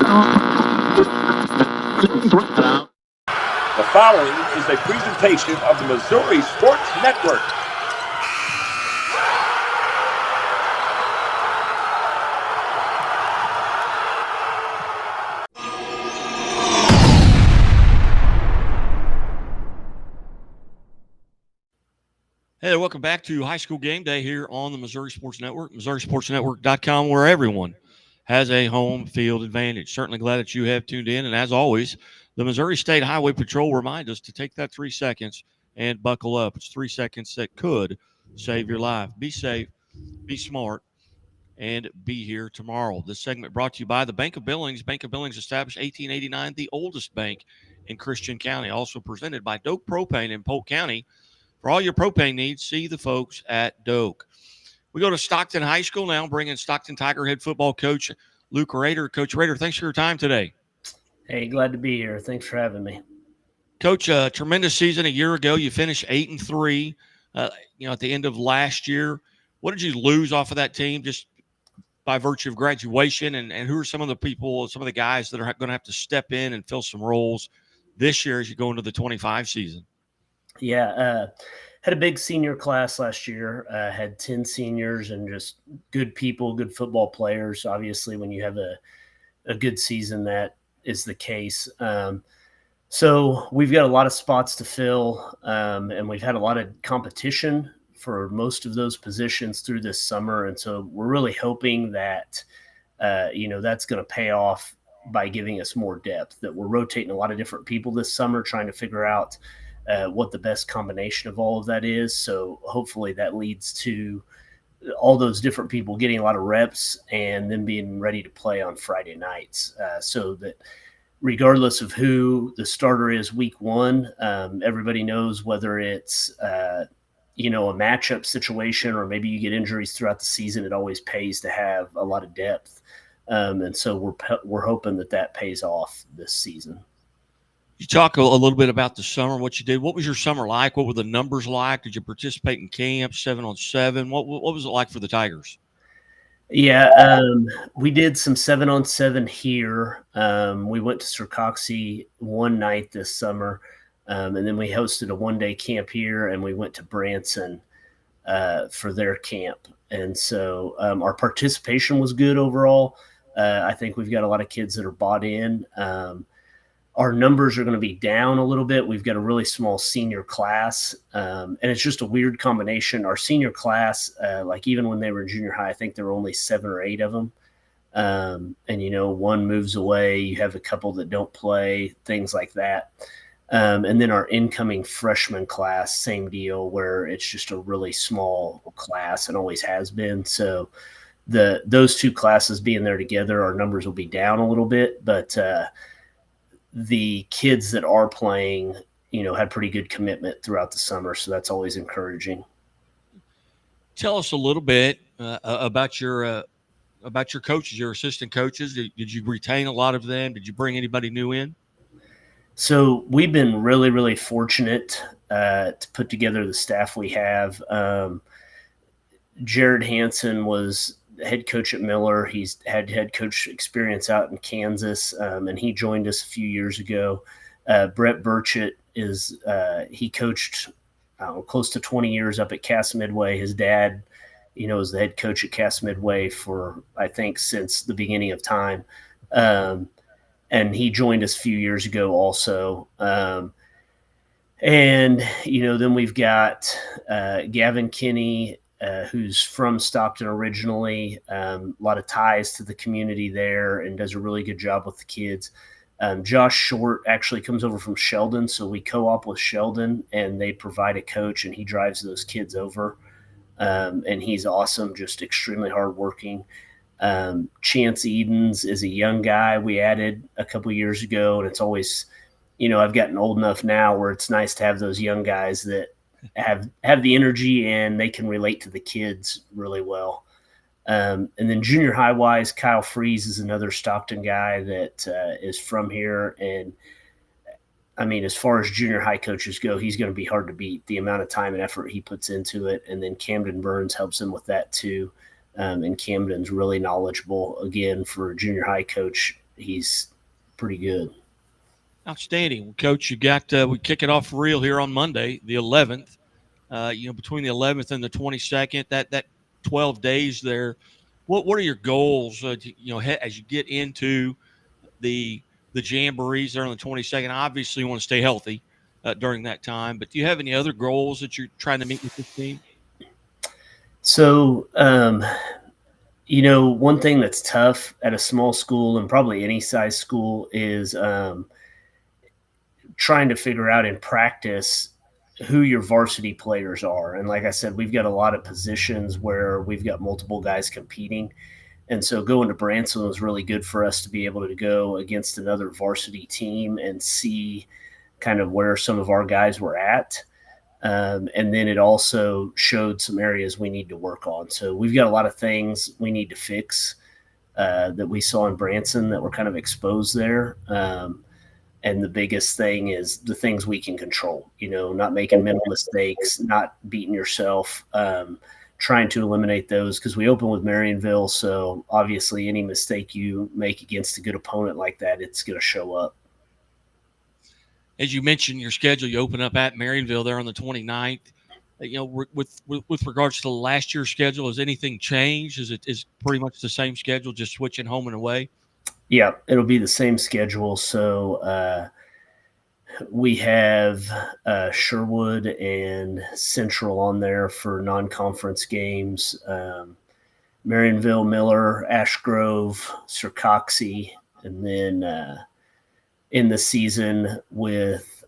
The following is a presentation of the Missouri Sports Network. Hey, welcome back to High School Game Day here on the Missouri Sports Network, MissouriSportsNetwork.com, where everyone has a home field advantage. Certainly glad that you have tuned in. And as always, the Missouri State Highway Patrol reminds us to take that 3 seconds and buckle up. It's 3 seconds that could save your life. Be safe, be smart, and be here tomorrow. This segment brought to you by the Bank of Billings. Bank of Billings established 1889, the oldest bank in Christian County. Also presented by Doak Propane in Polk County. For all your propane needs, see the folks at Doak. We go to Stockton High School now, bringing Stockton Tiger head football coach Luke Rader. Coach Rader, thanks for your time today. Hey, glad to be here. Thanks for having me. Coach, a tremendous season a year ago. You finished 8-3, at the end of last year. What did you lose off of that team just by virtue of graduation? And who are some of the people, some of the guys that are going to have to step in and fill some roles this year as you go into the 25 season? Yeah, had a big senior class last year, had 10 seniors and just good people, good football players. Obviously, when you have a good season, that is the case. So we've got a lot of spots to fill, and we've had a lot of competition for most of those positions through this summer. And so we're really hoping that, that's going to pay off by giving us more depth, that we're rotating a lot of different people this summer, trying to figure out what the best combination of all of that is. So hopefully that leads to all those different people getting a lot of reps and then being ready to play on Friday nights, so that regardless of who the starter is week one, everybody knows whether it's, a matchup situation or maybe you get injuries throughout the season. It always pays to have a lot of depth. And so we're hoping that pays off this season. You talk a little bit about the summer, what you did. What was your summer like? What were the numbers like? Did you participate in camps, 7-on-7? What was it like for the Tigers? Yeah, we did some 7-on-7 here. We went to Sircoxie one night this summer, and then we hosted a one-day camp here, and we went to Branson for their camp. And so our participation was good overall. I think we've got a lot of kids that are bought in. Our numbers are going to be down a little bit. We've got a really small senior class, and it's just a weird combination. Our senior class, like even when they were in junior high, I think there were only 7 or 8 of them. And, one moves away. You have a couple that don't play, things like that. And then our incoming freshman class, same deal, where it's just a really small class and always has been. So those two classes being there together, our numbers will be down a little bit, but the kids that are playing, had pretty good commitment throughout the summer. So that's always encouraging. Tell us a little bit about your coaches, your assistant coaches. Did you retain a lot of them? Did you bring anybody new in? So we've been really, really fortunate to put together the staff we have. Jared Hansen was head coach at Miller. He's had head coach experience out in Kansas, and he joined us a few years ago. Brett Burchett he coached close to 20 years up at Cass Midway. His dad, is the head coach at Cass Midway for, I think, since the beginning of time. And he joined us a few years ago also. And, then we've got Gavin Kinney, who's from Stockton originally, a lot of ties to the community there and does a really good job with the kids. Josh Short actually comes over from Sheldon, so we co-op with Sheldon, and they provide a coach, and he drives those kids over. And he's awesome, just extremely hardworking. Chance Edens is a young guy we added a couple years ago, and it's always, I've gotten old enough now where it's nice to have those young guys that have the energy and they can relate to the kids really well. And then junior high wise, Kyle Freeze is another Stockton guy that is from here. And I mean, as far as junior high coaches go, he's going to be hard to beat, the amount of time and effort he puts into it. And then Camden Burns helps him with that too. And Camden's really knowledgeable, again, for a junior high coach. he's pretty good. Outstanding. Well, Coach, you got we kick it off for real here on Monday, the 11th. Between the 11th and the 22nd, that 12 days there, what are your goals? As you get into the jamborees there on the 22nd. Obviously, you want to stay healthy during that time, but do you have any other goals that you're trying to meet with this team? So, one thing that's tough at a small school and probably any size school is trying to figure out in practice who your varsity players are. And like I said, we've got a lot of positions where we've got multiple guys competing. And so going to Branson was really good for us to be able to go against another varsity team and see kind of where some of our guys were at. And then it also showed some areas we need to work on. So we've got a lot of things we need to fix that we saw in Branson that were kind of exposed there. And the biggest thing is the things we can control, not making mental mistakes, not beating yourself, trying to eliminate those because we open with Marionville. So obviously any mistake you make against a good opponent like that, it's going to show up. As you mentioned your schedule, you open up at Marionville there on the 29th. With regards to last year's schedule, has anything changed? Is pretty much the same schedule, just switching home and away? Yeah, it'll be the same schedule. So we have Sherwood and Central on there for non-conference games. Marionville, Miller, Ash Grove, Sircoxie, and then in the season with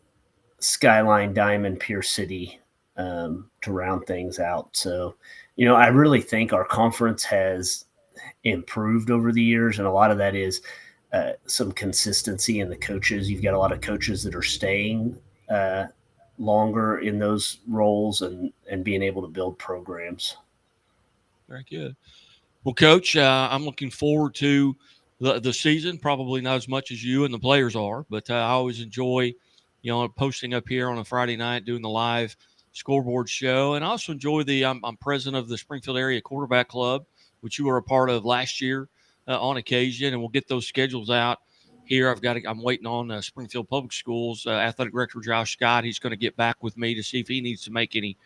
Skyline, Diamond, Pierce City to round things out. So, I really think our conference has improved over the years, and a lot of that is some consistency in the coaches. You've got a lot of coaches that are staying longer in those roles and being able to build programs. Very good. Well, Coach, I'm looking forward to the season, probably not as much as you and the players are, but I always enjoy, posting up here on a Friday night, doing the live scoreboard show. And I also enjoy I'm president of the Springfield Area Quarterback Club, which you were a part of last year on occasion, and we'll get those schedules out here. I'm waiting on Springfield Public Schools athletic director Josh Scott. He's going to get back with me to see if he needs to make any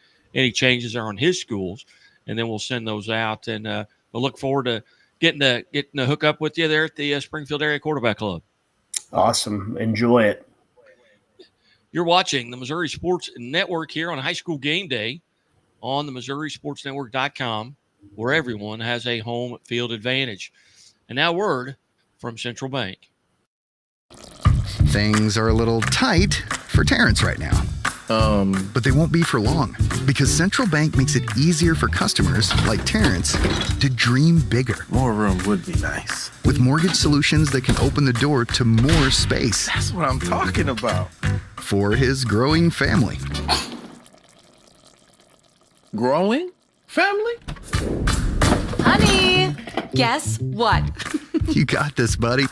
changes there on his schools, and then we'll send those out. And we'll look forward to getting to hook up with you there at the Springfield Area Quarterback Club. Awesome. Enjoy it. You're watching the Missouri Sports Network here on High School Game Day on the MissouriSportsNetwork.com, where everyone has a home field advantage. And now word from Central Bank. Things are a little tight for Terrence right now. But they won't be for long, because Central Bank makes it easier for customers like Terrence to dream bigger. More room would be nice. With mortgage solutions that can open the door to more space. That's what I'm talking about. For his growing family. Growing family? Honey, guess what? You got this, buddy.